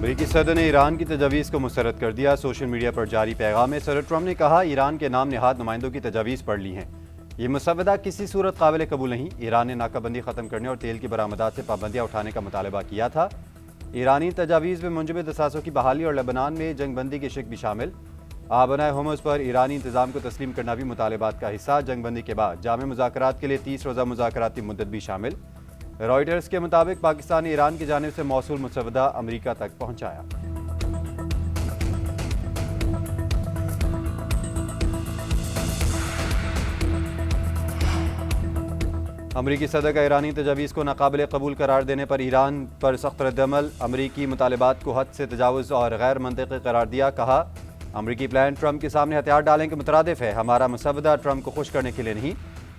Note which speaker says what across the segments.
Speaker 1: अमेरिकी सदर ने ईरान की तजावीज़ को मुस्तरद कर दिया। सोशल मीडिया पर जारी पैगाम में सदर ट्रंप ने कहा, ईरान के नाम नहाद नुमाइंदों की तजावीज़ पढ़ ली हैं। ये मुसवदा किसी सूरत काबिल कबूल नहीं। ईरान ने नाकाबंदी ख़त्म करने और तेल की बरामदात से पाबंदियाँ उठाने का मुतालबा किया था। ईरानी तजावीज़ में मुंजमद असासों की बहाली और लेबनान में जंगबंदी की शिक भी शामिल। आबनाए होमस पर ईरानी इंतज़ाम को तस्लीम करना भी मुतालबात का हिस्सा। जंगबंदी के बाद जामे मुज़ाकरात के लिए 30 रोज़ा मुज़ाकराती मुद्दत भी शामिल। रॉयटर्स के मुताबिक पाकिस्तान ने ईरान की जानिब से मौसूल मुसवदा अमरीका तक पहुँचाया। अमरीकी सदर का ईरानी तजावीज़ को नाकाबिल कबूल करार देने पर ईरान पर सख्त रद्दअमल। अमरीकी मुतालबात को हद से तजावुज़ और गैर मंतकी करार दिया। कहा, अमरीकी प्लान ट्रंप के सामने हथियार डालने के मुतरादिफ है। हमारा मुसवदा ट्रंप को खुश करने के लिए नहीं।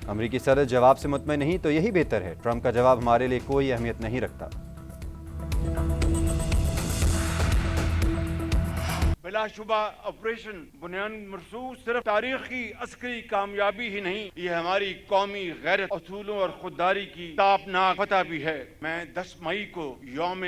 Speaker 1: अमरीकी सदर जवाब से मुतमईन नहीं तो यही बेहतर है। ट्रंप का जवाब हमारे लिए कोई अहमियत नहीं रखता।
Speaker 2: बिलाशुबा ऑपरेशन बुनियान मरसूख सिर्फ तारीखी अस्करी कामयाबी ही नहीं, ये हमारी कौमी गैरत, असूलों और खुददारी की तापनाक फतह भी है। मैं 10 मई को यौम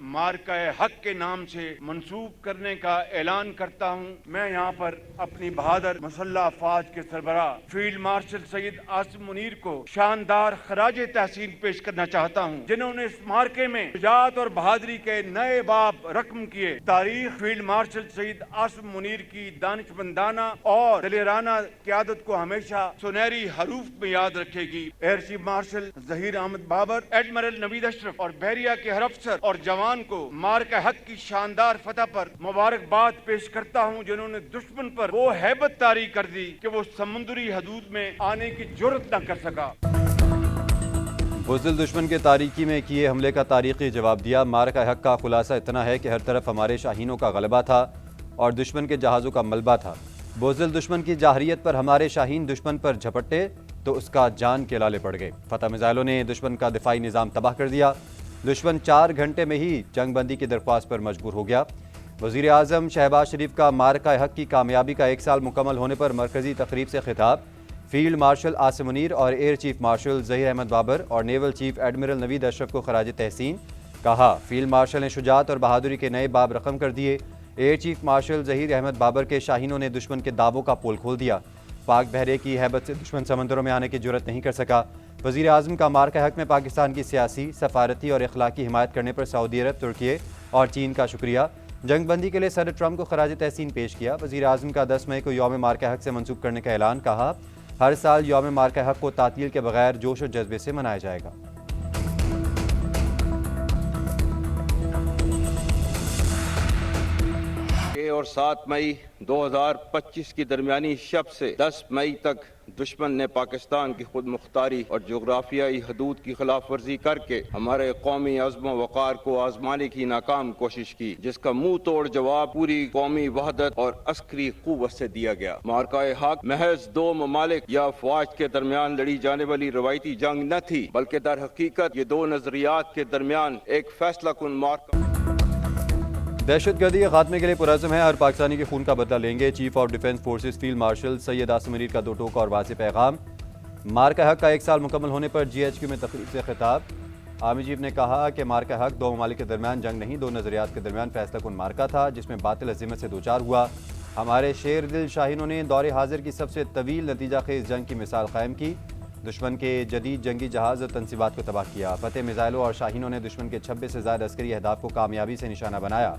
Speaker 2: मार्का हक के नाम से मंसूब करने का ऐलान करता हूँ। मैं यहाँ पर अपनी बहादुर मुसल्लह अफवाज के सरबराह फील्ड मार्शल सैयद आसिम मुनीर को शानदार खराज तहसीन पेश करना चाहता हूँ, जिन्होंने इस मार्के में शुजाअत और बहादुरी के नए बाब रकम किए। तारीख फील्ड मार्शल सैयद आसिम मुनीर की दानिशमंदाना और दलेराना क़यादत को हमेशा सुनहरी हरूफ में याद रखेगी। Air chief marshal Zaheer Ahmed Babar, admiral Naveed Ashraf और बहरिया के हर अफसर और जवान को मार्का हक की शानदार फतह पर मुबारकबाद पेश करता हूँ, जिन्होंने दुश्मन पर वो हैबत तारी कर दी कि वो समुद्री हदूद में आने की जुर्रत न कर सका।
Speaker 1: बुज़दिल दुश्मन के तारीकी में किए हमले का तारीखी जवाब दिया। मार्का हक का खुलासा इतना है कि हर तरफ हमारे शाहीनों का गलबा था और दुश्मन के जहाज़ों का मलबा था। बुज़दिल दुश्मन की जाहरियत पर हमारे शाहीन दुश्मन पर झपटे तो उसका जान के लाले पड़ गए। फतह मिज़ाइलों ने दुश्मन का दिफाई निज़ाम तबाह कर दिया। दुश्मन 4 घंटे में ही जंगबंदी की दरख्वास्त पर मजबूर हो गया। वज़ीर आज़म शहबाज शरीफ का मार्का हक की कामयाबी का 1 साल मुकम्मल होने पर मरकज़ी तकरीब से खिताब। फील्ड मार्शल आसिम मुनीर और air chief marshal Zaheer Ahmed Babar और naval chief admiral Naveed Ashraf को खराज तहसीन। कहा, फील्ड मार्शल ने शुजाअत और बहादुरी के नए बाब रकम कर दिए। Air chief marshal Zaheer Ahmed Babar के शाहीनों ने दुश्मन के दावों का पोल खोल दिया। पाक बहरे की हैबत से दुश्मन समंदरों में आने की जुर्रत नहीं कर सका। वज़ीर आज़म का मार्का हक में पाकिस्तान की सियासी, सफारती और अखलाकी हिमायत करने पर सऊदी अरब, तुर्की और चीन का शुक्रिया। जंगबंदी के लिए सदर ट्रंप को खराज तहसीन पेश किया। वज़ीर आज़म का 10 मई को यौम मार्का हक से मनसूब करने का ऐलान। कहा, हर साल यौम मार्का हक को तातील के बगैर जोश और जज्बे से मनाया जाएगा।
Speaker 3: और 7 मई 2025 की दरमियानी शब से 10 मई तक दुश्मन ने पाकिस्तान की खुद मुख्तारी और जोग्राफियाई हदूद की खिलाफ वर्जी करके हमारे कौमी अज़्म वक़ार को आजमाने की नाकाम कोशिश की, जिसका मुंह तोड़ जवाब पूरी कौमी वहदत और अस्करी क़ुव्वत से दिया गया। मार्का हक महज 2 ममालिक या अफवाज के दरमियान लड़ी जाने वाली रवायती जंग न थी, बल्कि दर हकीकत ये 2 नजरियात के दरमियान एक फैसला कुन मार्का।
Speaker 1: दहशतगर्दी के खात्मे के लिए पुरज़्म है, हर पाकिस्तानी के खून का बदला लेंगे। Chief of defence forces field marshal Syed Asim Munir का 2 टोका और वाज़ेह पैगाम। मार्का हक का 1 साल मुकम्मल होने पर GHQ में तकरीब से खिताब। आर्मी चीफ ने कहा कि मार्का हक 2 ममालिक के दरमियान जंग नहीं, 2 नजरियात के दरमियान फैसला कुन मार्का था, जिसमें बातिल अज़ीमत से दोचार हुआ। हमारे शेर दिल शाहीनों ने दौरे हाजिर की सबसे तवील नतीजा खेज जंग की मिसाल कायम की। दुश्मन के जदीद जंगी जहाज़ और तनसीबात को तबाह किया। फतेह मिज़ाइलों और शाहीनों ने दुश्मन के 26 से ज़्यादा अस्करी अहदाफ को कामयाबी से निशाना बनाया।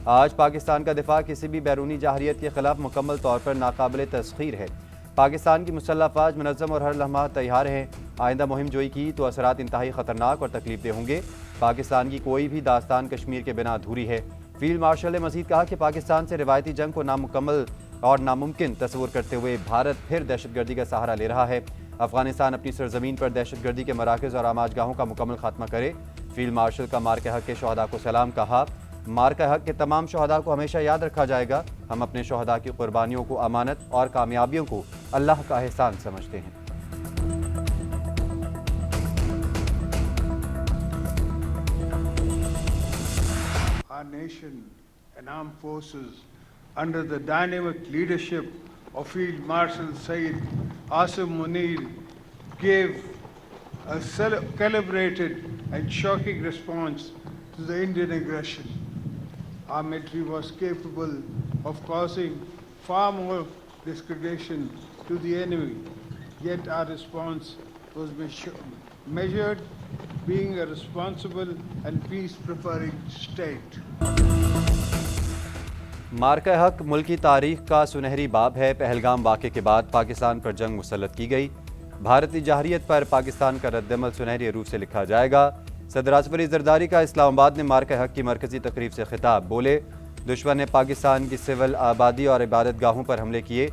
Speaker 1: आज पाकिस्तान का दिफा किसी भी बैरूनी जाहरियत के खिलाफ मुकम्मल तौर पर नाकाबिल तस्खीर है। पाकिस्तान की मुसल्लह अफवाज मुनज़्ज़म और हर लम्हा तैयार हैं। आइंदा मुहिम जोई की तो असरात इंतहाई ख़तरनाक और तकलीफ दे होंगे। पाकिस्तान की कोई भी दास्तान कश्मीर के बिना अधूरी है। फील्ड मार्शल ने मज़ीद कहा कि पाकिस्तान से रिवायती जंग को नामुकम्मल और नामुमकिन तस्वुर करते हुए भारत फिर दहशतगर्दी का सहारा ले रहा है। अफगानिस्तान अपनी सरजमीन पर दहशतगर्दी के मराकज़ और आमाजगाहों का मुकम्मल खात्मा करे। फील्ड मार्शल का मार्का हक के शहदा को सलाम। कहा, मार्का हक के तमाम शहदा को हमेशा याद रखा जाएगा। हम अपने शहदा की कुर्बानियों को अमानत और कामयाबियों को अल्लाह का एहसान समझते हैं।
Speaker 4: Our nation and armed forces under the dynamic leadership of Field Marshal Sayyid Asim Munir gave a calibrated and shocking response to the Indian aggression. our military was capable of causing far more discredation to the enemy. Yet our response was measured, being a responsible and peace-preferring state.
Speaker 1: मार्का हक मुल्क की तारीख का सुनहरी बाब है। पहलगाम वाक़े के बाद पाकिस्तान पर जंग मुसल्लत की गई। भारतीय जहरियत पर पाकिस्तान का रद्दमल सुनहरी रूप से लिखा जाएगा। सदर आसिफ अली जरदारी का इस्लामाबाद में मार्का हक की मरकजी तकरीब से खिताब। बोले, दुश्मन ने पाकिस्तान की सिविल आबादी और इबादत गाहों पर हमले किए।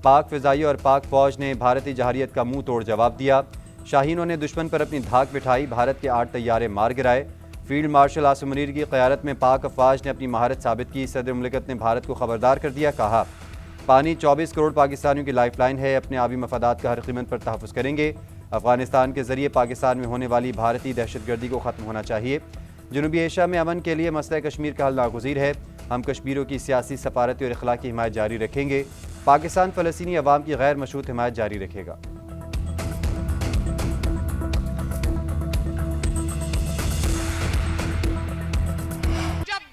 Speaker 1: पाक फ़िज़ाई और पाक फ़ौज ने भारतीय जहरियत का मुंह तोड़ जवाब दिया। शाहीनों ने दुश्मन पर अपनी धाक बिठाई। भारत के 8 तैयारे मार गिराए। फील्ड मार्शल आसिम मुनीर की क़यादत में पाक अफवाज ने अपनी महारत साबित की। सदर मुमलिकत ने भारत को खबरदार कर दिया। कहा, पानी 24 करोड़ पाकिस्तानियों की लाइफ लाइन है। अपने आबी मफादात का हर कीमत पर तहफ़्फ़ुज़ करेंगे। अफगानिस्तान के ज़रिए पाकिस्तान में होने वाली भारतीय दहशतगर्दी को ख़त्म होना चाहिए। जनूबी एशिया में अमन के लिए मसला कश्मीर का हल नागुज़ीर है। हम कश्मीरियों की सियासी, सफारती और अखलाकी हिमायत जारी रखेंगे। पाकिस्तान फ़लस्तीनी अवाम की गैर मशरूत हिमायत जारी रखेगा।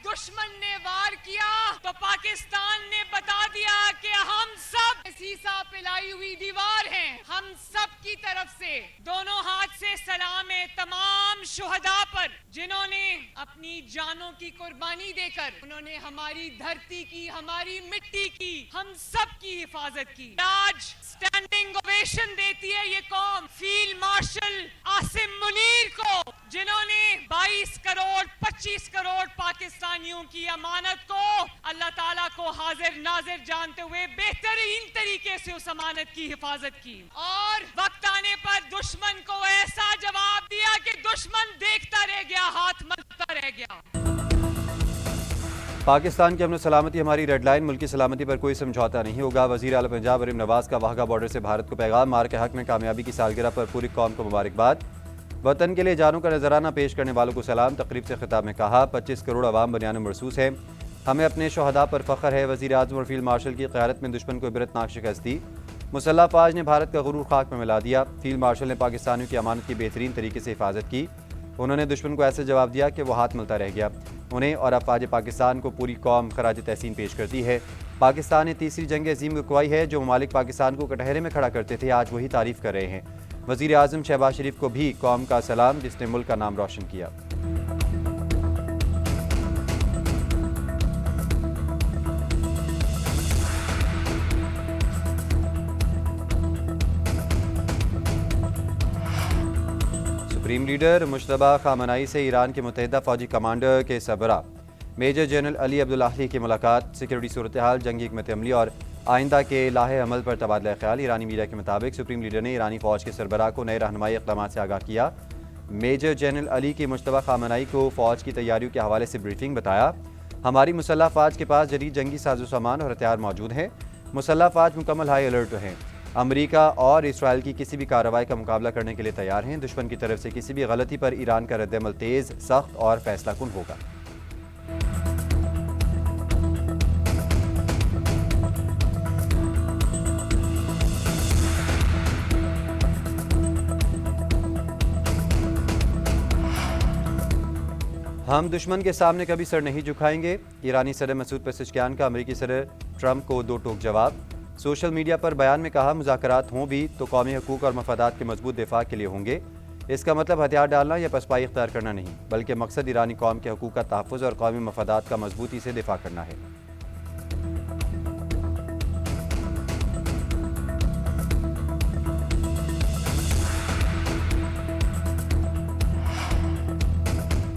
Speaker 5: दुश्मन ने वार किया तो पाकिस्तान ने बता दिया कि हम सब सीसा पिलाई हुई दीवार हैं। हम सब की तरफ से दोनों हाथ से सलाम है तमाम शुहदा पर, जिन्होंने अपनी जानों की कुर्बानी देकर उन्होंने हमारी धरती की, हमारी मिट्टी की, हम सब की हिफाजत की। आज स्टैंडिंग ओवेशन देती है ये कौम फील्ड मार्शल आसिम मुनीर को, जिन्होंने 22 करोड़ 25 करोड़ पाकिस्तानियों की अमानत को अल्लाह ताला को हाजिर नाजिर जानते हुए बेहतरीन तरीके से उस अमानत की हिफाजत की और वक्त आने पर दुश्मन को ऐसा जवाब दिया कि दुश्मन देखता रह गया, हाथ मलता रह गया।
Speaker 1: पाकिस्तान की अमन सलामती हमारी रेड लाइन, मुल्क की सलामती पर कोई समझौता नहीं होगा। वज़ीर आला पंजाब अरीम नवाज का वाघा बॉर्डर से भारत को पैगाम। मार्के हक में कामयाबी की सालगिरह पर पूरी कौम को मुबारकबाद। वतन के लिए जानों का नजराना पेश करने वालों को सलाम। तकरीब से खिताब में कहा, 25 करोड़ अवाम बनियान महसूस है। हमें अपने शहदा पर फ़ख्र है। वज़ीर आज़म और फील्ड मार्शल की क़यादत में दुश्मन को इबरतनाक शिकस्त दी। मुसल्लह फ़ौज ने भारत का गुरूर खाक में मिला दिया। फील्ड मार्शल ने पाकिस्तानियों की अमानत की बेहतरीन तरीके से हिफाजत की। उन्होंने दुश्मन को ऐसे जवाब दिया कि वो हाथ मलता रह गया। उन्हें और अफवाज पाकिस्तान को पूरी कौम खराज तहसीन पेश करती है। पाकिस्तान ने तीसरी जंग अजीम गवाई है। जो ममालिक पाकिस्तान को कटहरे में खड़ा करते थे, आज वही तारीफ़ कर रहे हैं। वज़ीर आज़म शहबाज शरीफ को भी कौम का सलाम, जिसने मुल्क का नाम रोशन किया। सुप्रीम लीडर मुश्तबा खामनाई से ईरान के मुत्तहिदा फ़ौजी कमांडर के सरबराह मेजर जनरल अली अब्दुल्लाही की मुलाकात। सिक्योरिटी सूरत हाल, जंगी हिकमत अमली और आइंदा के लाहे अमल पर तबादला ख्याल। ईरानी मीडिया के मुताबिक सुप्रीम लीडर ने ईरानी फ़ौज के सरबराह को नए रहनुमाई इक़दामात से आगाह किया। मेजर जनरल अली की मुश्तबा खामनाई को फ़ौज की तैयारियों के हवाले से ब्रीफिंग बताया। हमारी मुसल्लह फ़ौज के पास जदीद जंगी साजो सामान और हथियार मौजूद हैं। मुसल्लह फ़ौज मुकम्मल हाई अलर्ट हैं। अमरीका और इसराइल की किसी भी कार्रवाई का मुकाबला करने के लिए तैयार हैं। दुश्मन की तरफ से किसी भी गलती पर ईरान का रद्दअमल तेज़, सख्त और फैसला कुन होगा। हम दुश्मन के सामने कभी सर नहीं झुकाएंगे। ईरानी सदर मसूद पेज़ेश्कियान का अमेरिकी सदर ट्रंप को दो टोक जवाब। सोशल मीडिया पर बयान में कहा, मुज़ाकरात हों भी तो कौमी हकूक़ और मफादात के मजबूत दिफा के लिए होंगे। इसका मतलब हथियार डालना या पसपाई इख्तियार करना नहीं, बल्कि मकसद ईरानी कौम के हकूक़ का तहफ़्फ़ुज़ और कौमी मफादात का मजबूती से दिफा करना है।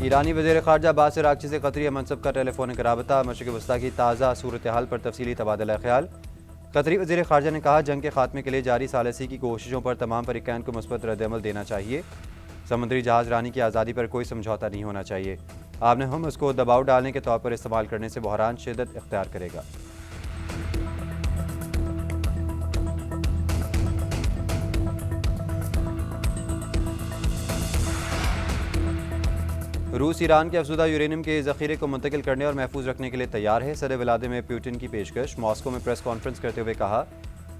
Speaker 1: ईरानी वज़ीर ख़ारजा बासिर आगची से क़तरी मनसब का टेलीफोनिक राबता। मशरिक़ वस्ता की ताज़ा सूरत हाल पर तफसीली तबादला ख्याल। क़तरी वज़ीर ख़ारजा ने कहा, जंग के खात्मे के लिए जारी सालसी की कोशिशों पर तमाम फरीक़ैन को मुस्बत रद्दअमल देना चाहिए। समुद्री जहाज़ रानी की आज़ादी पर कोई समझौता नहीं होना चाहिए। आपने हम उसको दबाव डालने के तौर पर इस्तेमाल करने से बहरान शिद्दत इख्तियार करेगा। रूस ईरान के अफजुदा यूरेनियम के ज़ख़ीरे को मुंतकिल करने और महफूज रखने के लिए तैयार है। सदर व्लादिमीर पुतिन की पेशकश। मॉस्को में प्रेस कॉन्फ्रेंस करते हुए कहा,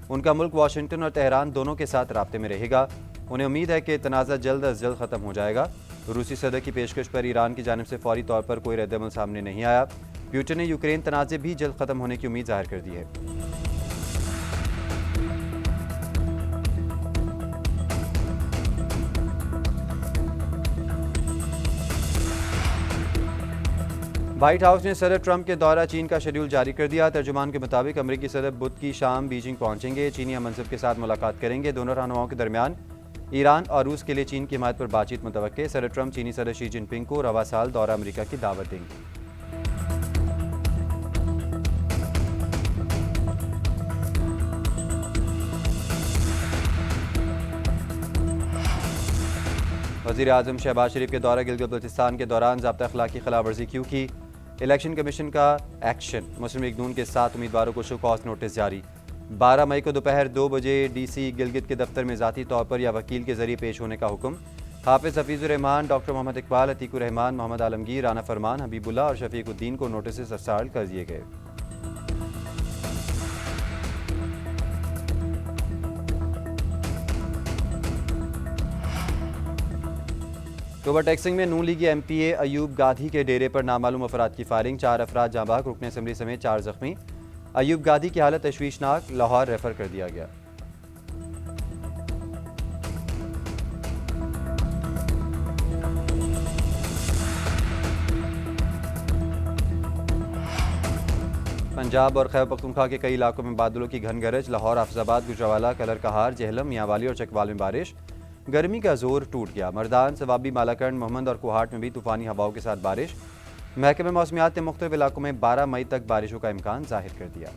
Speaker 1: उनका मुल्क वाशिंगटन और तेहरान दोनों के साथ राब्ते में रहेगा। उन्हें उम्मीद है कि तनाज़ा जल्द अज जल्द ख़त्म हो जाएगा। रूसी सदर की पेशकश पर ईरान की जानिब से फौरी तौर पर कोई रद्दअमल सामने नहीं आया। पुतिन ने यूक्रेन तनाज़े भी जल्द ख़त्म होने की उम्मीद जाहिर कर दी है। व्हाइट हाउस ने सदर ट्रंप के दौरा चीन का शेड्यूल जारी कर दिया। तर्जुमान के मुताबिक अमेरिकी सदर बुध की शाम बीजिंग पहुंचेंगे, चीनी मनसब के साथ मुलाकात करेंगे। दोनों रहनुमाओं के दरमियान ईरान और रूस के लिए चीन की हिमायत पर बातचीत मुतवक्के। सदर ट्रंप चीनी सदर शी जिनपिंग को रवा साल दौरा अमेरिका की दावत देंगे। वज़ीर आज़म शहबाज शरीफ के दौरा गिलगित बल्तिस्तान के दौरान ज़ाब्ता अखलाक की खिलाफवर्जी क्यों की? इलेक्शन कमीशन का एक्शन। मुस्लिम लीग नून के 7 उम्मीदवारों को शो कॉज नोटिस जारी। 12 मई को दोपहर 2 बजे DC गिलगित के दफ्तर में ज़ाती तौर पर या वकील के जरिए पेश होने का हुक्म। हाफिज़ हफीज़ुर रहमान, डॉक्टर मोहम्मद इकबाल, अतीकुर रहमान, मोहम्मद आलमगीर, राना फरमान, हबीबुल्लाह और शफीकुद्दीन को नोटिस अर्साल कर दिए गए। ओवर टैक्सिंग में नून लीगी MPA अयूब गाधी के डेरे पर नामालूम अफराद की फायरिंग। 4 अफराद जाँ बाग, रुकन असम्बली समेत 4 जख्मी। अयूब गाधी की हालत तशवीशनाक, लाहौर रेफर कर दिया गया। पंजाब और खैबर पख्तूनख्वा के कई इलाकों में बादलों की घन गरज। लाहौर, हाफिजाबाद, गुजरावाला, कलर कहार, जेहलम, मियांवाली और चकवाल में बारिश। गर्मी का जोर टूट गया। मर्दान, सवाबी, मालाकंड, मोहम्मद और कोहाट में भी तूफानी हवाओं के साथ बारिश। महकमे मौसमियात ने मुख्तलिफ इलाकों में 12 मई तक बारिशों का इम्कान जाहिर कर दिया।